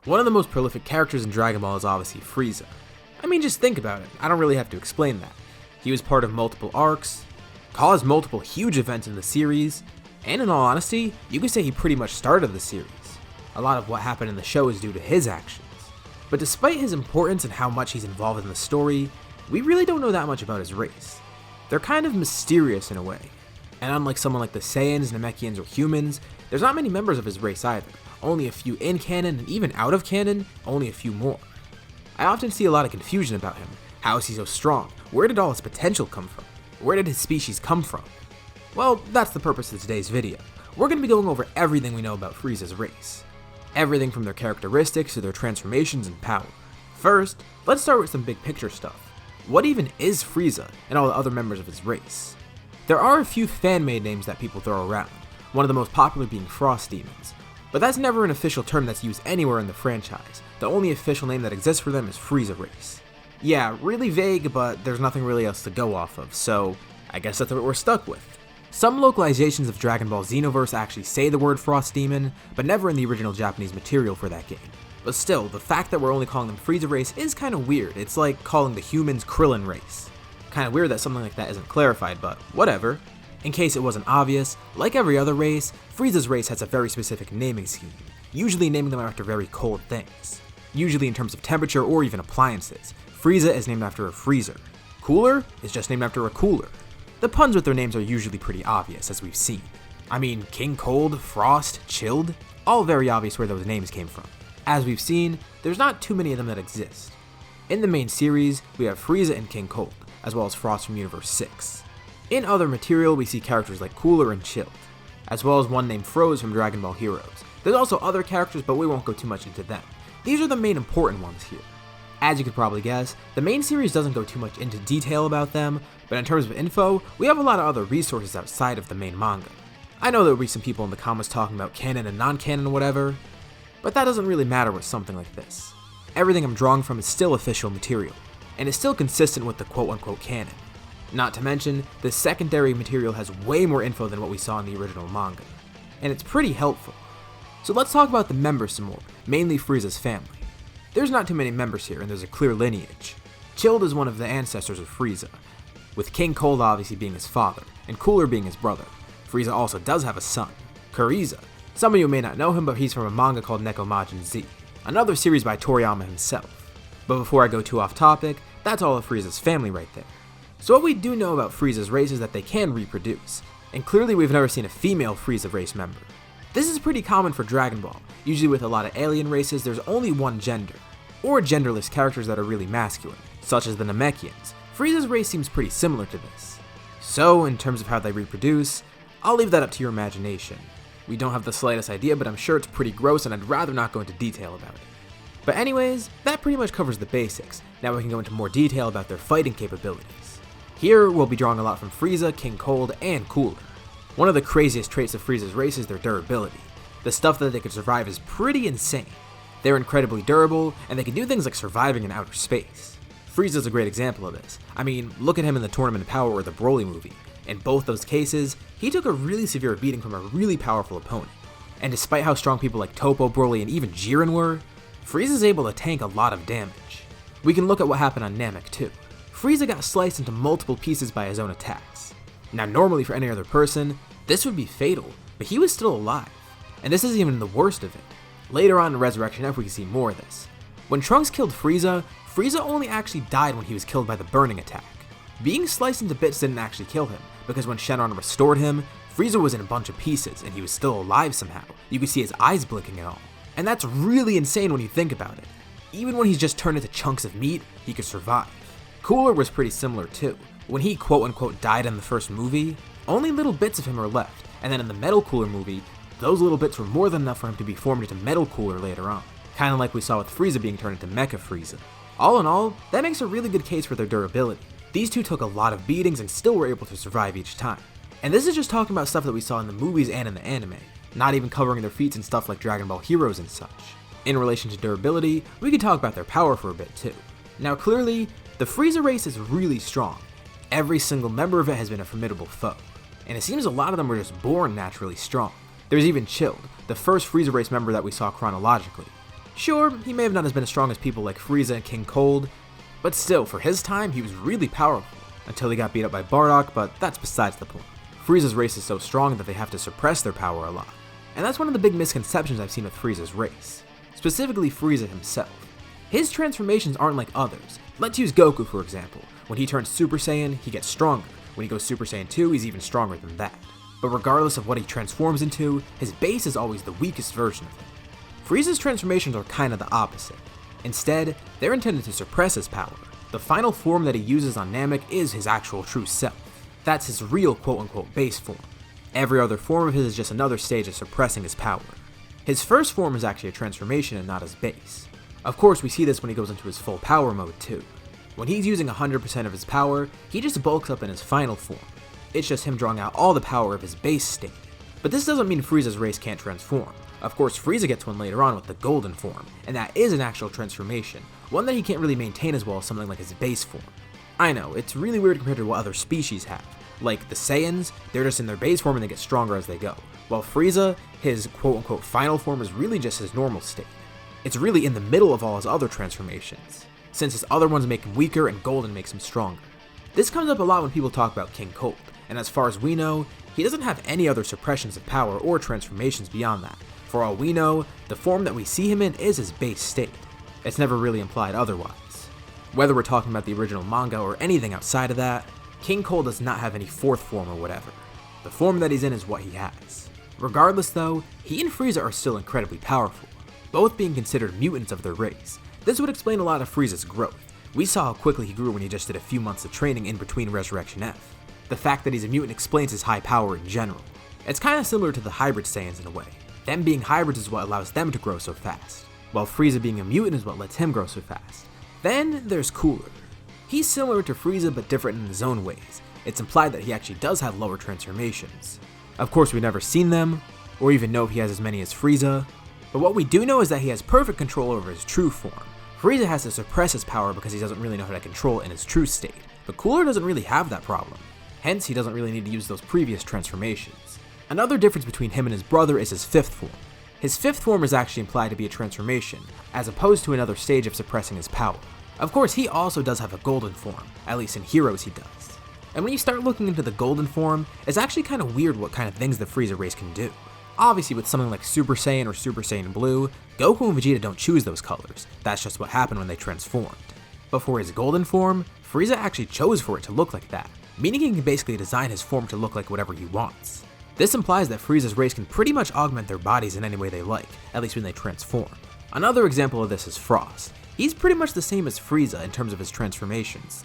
One of the most prolific characters in Dragon Ball is obviously Frieza. I mean, just think about it, I don't really have to explain that. He was part of multiple arcs, caused multiple huge events in the series, and in all honesty, you could say he pretty much started the series. A lot of what happened in the show is due to his actions. But despite his importance and how much he's involved in the story, we really don't know that much about his race. They're kind of mysterious in a way. And unlike someone like the Saiyans, Namekians, or humans, there's not many members of his race either. Only a few in canon, and even out of canon, only a few more. I often see a lot of confusion about him. How is he so strong? Where did all his potential come from? Where did his species come from? Well, that's the purpose of today's video. We're going to be going over everything we know about Friezas Race. Everything from their characteristics to their transformations and power. First, let's start with some big picture stuff. What even is Frieza and all the other members of his race? There are a few fan-made names that people throw around, one of the most popular being Frost Demons. But that's never an official term that's used anywhere in the franchise. The only official name that exists for them is Frieza Race. Yeah, really vague, but there's nothing really else to go off of, so I guess that's what we're stuck with. Some localizations of Dragon Ball Xenoverse actually say the word Frost Demon, but never in the original Japanese material for that game. But still, the fact that we're only calling them Frieza Race is kinda weird. It's like calling the humans Krillin Race. Kinda weird that something like that isn't clarified, but whatever. In case it wasn't obvious, like every other race, Frieza's race has a very specific naming scheme, usually naming them after very cold things. Usually in terms of temperature or even appliances. Frieza is named after a freezer. Cooler is just named after a cooler. The puns with their names are usually pretty obvious, as we've seen. I mean, King Cold, Frost, Chilled, all very obvious where those names came from. As we've seen, there's not too many of them that exist. In the main series, we have Frieza and King Cold, as well as Frost from Universe 6. In other material, we see characters like Cooler and Chilled, as well as one named Froze from Dragon Ball Heroes. There's also other characters, but we won't go too much into them. These are the main important ones here. As you could probably guess, the main series doesn't go too much into detail about them, but in terms of info, we have a lot of other resources outside of the main manga. I know there will be some people in the comments talking about canon and non-canon or whatever, but that doesn't really matter with something like this. Everything I'm drawing from is still official material, and is still consistent with the quote-unquote canon. Not to mention, the secondary material has way more info than what we saw in the original manga, and it's pretty helpful. So let's talk about the members some more, mainly Frieza's family. There's not too many members here, and there's a clear lineage. Chilled is one of the ancestors of Frieza, with King Cold obviously being his father, and Cooler being his brother. Frieza also does have a son, Kuriza. Some of you may not know him, but he's from a manga called Nekomajin Z, another series by Toriyama himself. But before I go too off topic, that's all of Frieza's family right there. So what we do know about Frieza's race is that they can reproduce, and clearly we've never seen a female Frieza race member. This is pretty common for Dragon Ball. Usually with a lot of alien races, there's only one gender, or genderless characters that are really masculine, such as the Namekians. Frieza's race seems pretty similar to this. So, in terms of how they reproduce, I'll leave that up to your imagination. We don't have the slightest idea, but I'm sure it's pretty gross and I'd rather not go into detail about it. But anyways, that pretty much covers the basics. Now we can go into more detail about their fighting capabilities. Here, we'll be drawing a lot from Frieza, King Cold, and Cooler. One of the craziest traits of Frieza's race is their durability. The stuff that they can survive is pretty insane. They're incredibly durable, and they can do things like surviving in outer space. Frieza's a great example of this. I mean, look at him in the Tournament of Power or the Broly movie. In both those cases, he took a really severe beating from a really powerful opponent. And despite how strong people like Toppo, Broly, and even Jiren were, Frieza's able to tank a lot of damage. We can look at what happened on Namek too. Frieza got sliced into multiple pieces by his own attacks. Now normally for any other person, this would be fatal, but he was still alive. And this isn't even the worst of it. Later on in Resurrection F we can see more of this. When Trunks killed Frieza, Frieza only actually died when he was killed by the burning attack. Being sliced into bits didn't actually kill him, because when Shenron restored him, Frieza was in a bunch of pieces and he was still alive somehow. You could see his eyes blinking and all. And that's really insane when you think about it. Even when he's just turned into chunks of meat, he could survive. Cooler was pretty similar too. When he quote-unquote died in the first movie, only little bits of him are left, and then in the Metal Cooler movie, those little bits were more than enough for him to be formed into Metal Cooler later on, kinda like we saw with Frieza being turned into Mecha Frieza. All in all, that makes a really good case for their durability. These two took a lot of beatings and still were able to survive each time. And this is just talking about stuff that we saw in the movies and in the anime, not even covering their feats in stuff like Dragon Ball Heroes and such. In relation to durability, we could talk about their power for a bit too. Now clearly, the Frieza race is really strong. Every single member of it has been a formidable foe, and it seems a lot of them were just born naturally strong. There's even Chilled, the first Frieza race member that we saw chronologically. Sure, he may have not been as strong as people like Frieza and King Cold, but still, for his time, he was really powerful, until he got beat up by Bardock, but that's besides the point. Friezas Race is so strong that they have to suppress their power a lot, and that's one of the big misconceptions I've seen with Friezas Race, specifically Frieza himself. His transformations aren't like others. Let's use Goku for example. When he turns Super Saiyan, he gets stronger. When he goes Super Saiyan 2, he's even stronger than that. But regardless of what he transforms into, his base is always the weakest version of him. Frieza's transformations are kinda the opposite. Instead, they're intended to suppress his power. The final form that he uses on Namek is his actual true self. That's his real quote-unquote base form. Every other form of his is just another stage of suppressing his power. His first form is actually a transformation and not his base. Of course, we see this when he goes into his full power mode too. When he's using 100% of his power, he just bulks up in his final form. It's just him drawing out all the power of his base state. But this doesn't mean Frieza's Race can't transform. Of course, Frieza gets one later on with the golden form, and that is an actual transformation, one that he can't really maintain as well as something like his base form. I know, it's really weird compared to what other species have. Like the Saiyans, they're just in their base form and they get stronger as they go, while Frieza, his quote-unquote final form is really just his normal state. It's really in the middle of all his other transformations, since his other ones make him weaker and golden makes him stronger. This comes up a lot when people talk about King Cold, and as far as we know, he doesn't have any other suppressions of power or transformations beyond that. For all we know, the form that we see him in is his base state. It's never really implied otherwise. Whether we're talking about the original manga or anything outside of that, King Cold does not have any fourth form or whatever. The form that he's in is what he has. Regardless though, he and Frieza are still incredibly powerful, both being considered mutants of their race. This would explain a lot of Frieza's growth. We saw how quickly he grew when he just did a few months of training in between Resurrection F. The fact that he's a mutant explains his high power in general. It's kinda similar to the hybrid Saiyans in a way. Them being hybrids is what allows them to grow so fast, while Frieza being a mutant is what lets him grow so fast. Then there's Cooler. He's similar to Frieza but different in his own ways. It's implied that he actually does have lower transformations. Of course we've never seen them, or even know if he has as many as Frieza, but what we do know is that he has perfect control over his true form. Frieza has to suppress his power because he doesn't really know how to control it in his true state, but Cooler doesn't really have that problem. Hence he doesn't really need to use those previous transformations. Another difference between him and his brother is his fifth form. His fifth form is actually implied to be a transformation, as opposed to another stage of suppressing his power. Of course, he also does have a golden form, at least in Heroes he does. And when you start looking into the golden form, it's actually kind of weird what kind of things the Frieza race can do. Obviously with something like Super Saiyan or Super Saiyan Blue, Goku and Vegeta don't choose those colors, that's just what happened when they transformed. But for his golden form, Frieza actually chose for it to look like that, meaning he can basically design his form to look like whatever he wants. This implies that Frieza's race can pretty much augment their bodies in any way they like, at least when they transform. Another example of this is Frost. He's pretty much the same as Frieza in terms of his transformations.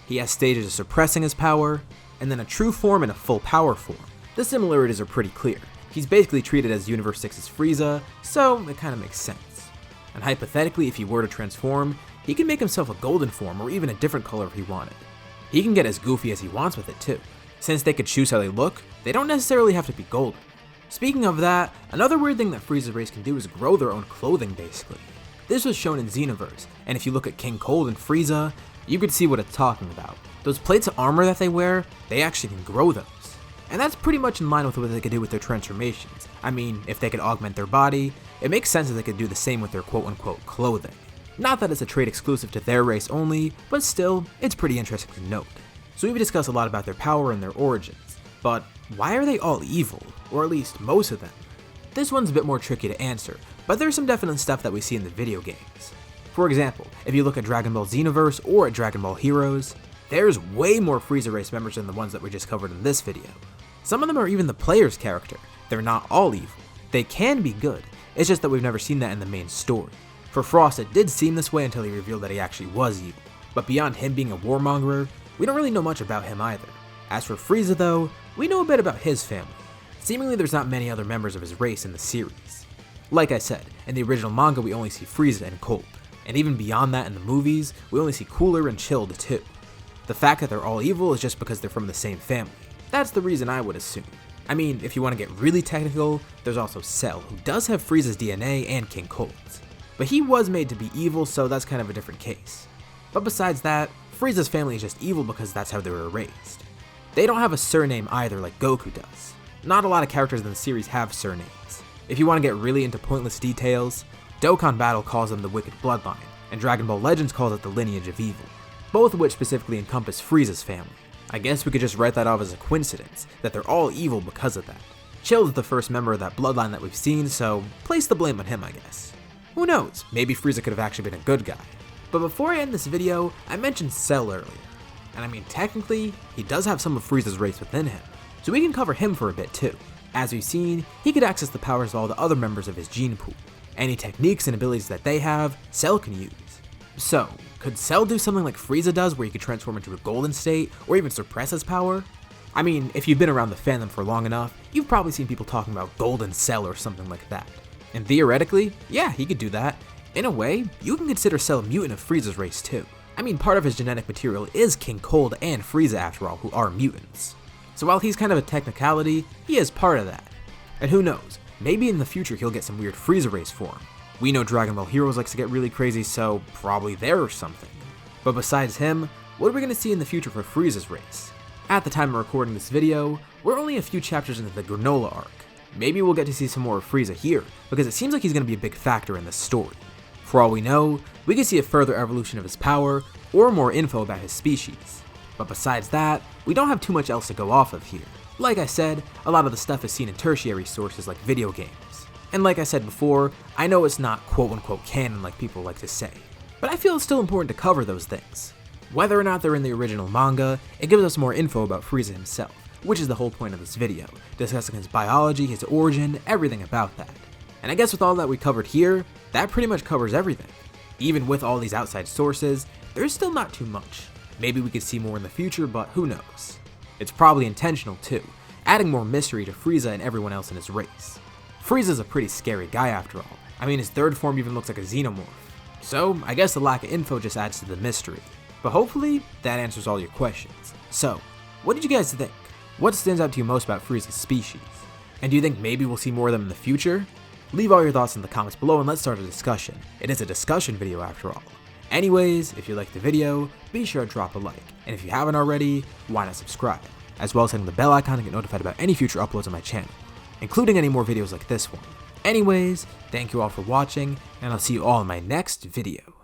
He has stages of suppressing his power, and then a true form and a full power form. The similarities are pretty clear. He's basically treated as Universe 6's Frieza, so it kinda makes sense. And hypothetically, if he were to transform, he can make himself a golden form or even a different color if he wanted. He can get as goofy as he wants with it too. Since they could choose how they look, they don't necessarily have to be golden. Speaking of that, another weird thing that Frieza's race can do is grow their own clothing basically. This was shown in Xenoverse, and if you look at King Cold and Frieza, you could see what it's talking about. Those plates of armor that they wear, they actually can grow those. And that's pretty much in line with what they could do with their transformations. I mean, if they could augment their body, it makes sense that they could do the same with their quote-unquote clothing. Not that it's a trait exclusive to their race only, but still, it's pretty interesting to note. So we've discussed a lot about their power and their origins, but why are they all evil? Or at least most of them? This one's a bit more tricky to answer, but there's some definite stuff that we see in the video games. For example, if you look at Dragon Ball Xenoverse or at Dragon Ball Heroes, there's way more Frieza race members than the ones that we just covered in this video. Some of them are even the player's character. They're not all evil. They can be good, it's just that we've never seen that in the main story. For Frost, it did seem this way until he revealed that he actually was evil, but beyond him being a warmongerer, we don't really know much about him either. As for Frieza though, we know a bit about his family. Seemingly there's not many other members of his race in the series. Like I said, in the original manga we only see Frieza and Cold, and even beyond that in the movies, we only see Cooler and Chilled too. The fact that they're all evil is just because they're from the same family. That's the reason I would assume. I mean, if you want to get really technical, there's also Cell, who does have Frieza's DNA and King Cold's. But he was made to be evil, so that's kind of a different case. But besides that, Frieza's family is just evil because that's how they were raised. They don't have a surname either like Goku does. Not a lot of characters in the series have surnames. If you want to get really into pointless details, Dokkan Battle calls them the Wicked Bloodline, and Dragon Ball Legends calls it the Lineage of Evil, both of which specifically encompass Frieza's family. I guess we could just write that off as a coincidence, that they're all evil because of that. Chill is the first member of that bloodline that we've seen, so place the blame on him, I guess. Who knows, maybe Frieza could have actually been a good guy. But before I end this video, I mentioned Cell earlier. And I mean, technically, he does have some of Frieza's race within him, so we can cover him for a bit too. As we've seen, he could access the powers of all the other members of his gene pool. Any techniques and abilities that they have, Cell can use. So, could Cell do something like Frieza does where he could transform into a golden state, or even suppress his power? I mean, if you've been around the fandom for long enough, you've probably seen people talking about Golden Cell or something like that. And theoretically, yeah, he could do that. In a way, you can consider Cell a mutant of Frieza's race too. I mean, part of his genetic material is King Cold and Frieza after all, who are mutants. So while he's kind of a technicality, he is part of that. And who knows, maybe in the future he'll get some weird Frieza race form. We know Dragon Ball Heroes likes to get really crazy, so probably there or something. But besides him, what are we going to see in the future for Frieza's race? At the time of recording this video, we're only a few chapters into the Granola arc. Maybe we'll get to see some more of Frieza here, because it seems like he's going to be a big factor in this story. For all we know, we could see a further evolution of his power, or more info about his species. But besides that, we don't have too much else to go off of here. Like I said, a lot of the stuff is seen in tertiary sources like video games. And like I said before, I know it's not quote-unquote canon like people like to say, but I feel it's still important to cover those things. Whether or not they're in the original manga, it gives us more info about Frieza himself, which is the whole point of this video, discussing his biology, his origin, everything about that. And I guess with all that we covered here, that pretty much covers everything. Even with all these outside sources, there's still not too much. Maybe we could see more in the future, but who knows. It's probably intentional too, adding more mystery to Frieza and everyone else in his race. Frieza's a pretty scary guy after all. I mean, his third form even looks like a xenomorph. So, I guess the lack of info just adds to the mystery. But hopefully, that answers all your questions. So, what did you guys think? What stands out to you most about Frieza's species? And do you think maybe we'll see more of them in the future? Leave all your thoughts in the comments below and let's start a discussion. It is a discussion video after all. Anyways, if you liked the video, be sure to drop a like. And if you haven't already, why not subscribe? As well as hitting the bell icon to get notified about any future uploads on my channel, including any more videos like this one. Anyways, thank you all for watching, and I'll see you all in my next video.